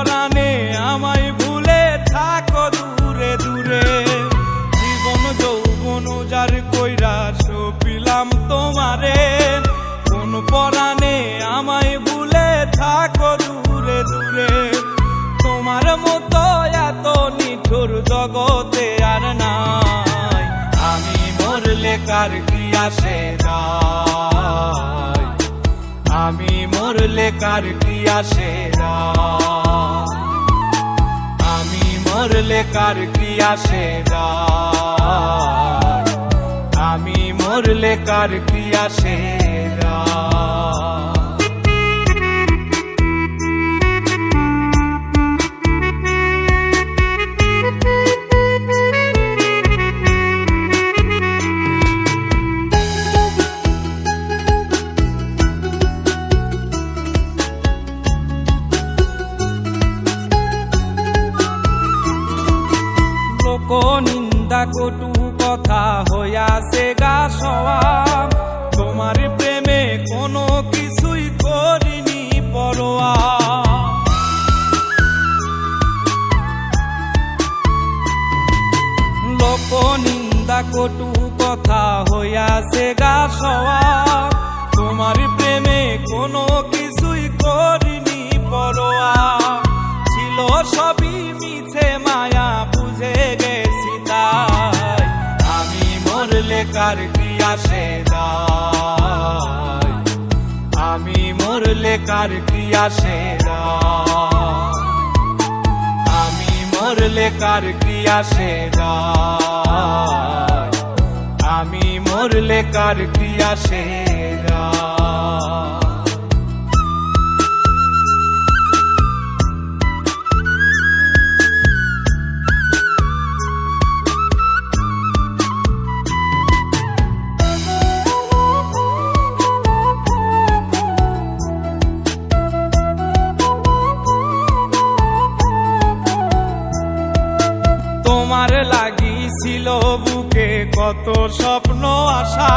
পরাণে আমায় ভুলে থাকো দূরে দূরে। জীবন যৌবন যার কইরা সপিলাম তোমারে, কোন পরাণে আমায় ভুলে থাকো দূরে দূরে। তোমার মতো এত নিঠুর জগতে আর নাই, আমি মরলে কার কি আসে যায়, আমি মরলে কার কি আসে যায়, আমি মরলে কার কি আসে যায়, আমি মরলে কার কি আসে যায়। নিন্দা কটু কথা হইয়াছে গা সওয়াব, তোমার প্রেমে কোনো কিছুই করিনি পরোয়া। লোক নিন্দা কটু কথা হইয়াছে গা সওয়াব, তোমার প্রেমে কোনো কিছুই করিনি পরোয়া। ছিল সবই মিছে মায়া বুঝে গেছি তাই, আমি মরলে কার কি আসে যায়, আমি মরলে কার কি আসে যায়, আমি মরলে কার কি আসে যায়, আমি মরলে কার কি আসে যায়। তোমার লাগিছিল বুকে কত স্বপ্ন আশা,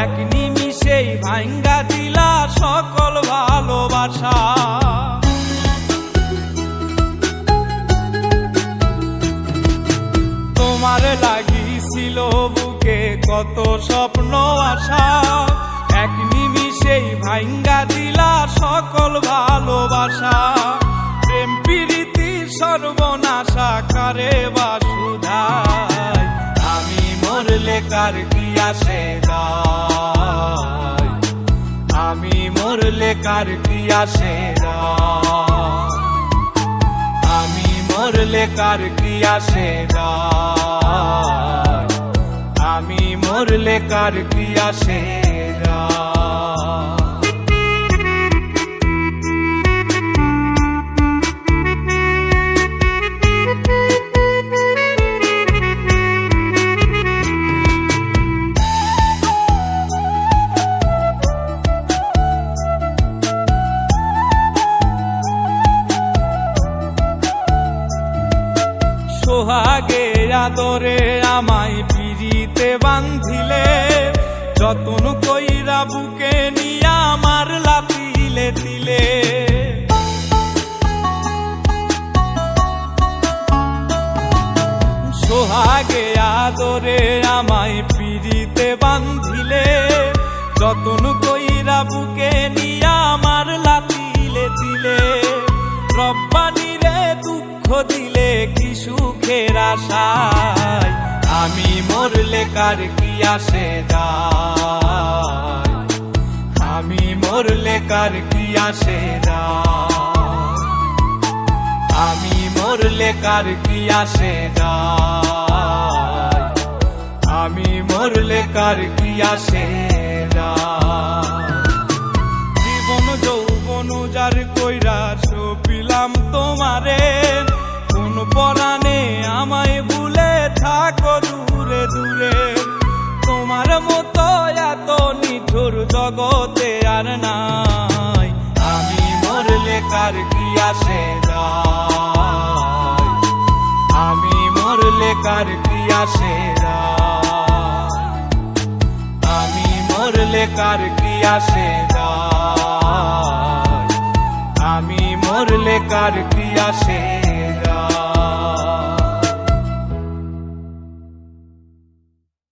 এক নিমিষেই ভাঙ্গা দিলা সকল ভালোবাসা। তোমার লাগিছিল বুকে কত স্বপ্ন আশা, এক নিমিষেই ভাঙ্গা দিলা সকল ভালোবাসা। প্রেম প্রীতি সর্বনাশা কারে বা সুধায়, আমি মরলে কার কি আসে যায়, আমি মরলে কার কি আসে যায়, আমি মরলে কার কি আসে যায়, আমি মরলে কার কি আসে যায়। সোহাগে আদরে আমায় পিরিতে বান্ধিলে, যতন কইরা বুকে নিয়া আমার লাতিলে দিলে। সোহাগে আদরে আমায় পিরিতে বান্ধিলে, যতন কইরা বুকে নিয়া আমার লাতিলে দিলে। রব্বানি রে দুঃখ দিলে কি সুখের আশায়, আমি মরলে কার কি আসে যায়, আমি মরলে কার কি আসে যায়, আমি মরলে কার কি আসে যায়, আমি মরলে কার কি আসে যায়। জীবন যৌবন যার কইরা সপিলাম তোমারে, কোন পরাণে আমায় ভুলে থাকো দূরে দূরে। তোমার মতো এত নিঠুর জগতে আর নাই, আমি মরলে কার কি আসে যায়, আমি মরলে কার কি আসে যায়, আমি মরলে কার কি আসে যায়, আমি মরলে মরলে কার কি আসে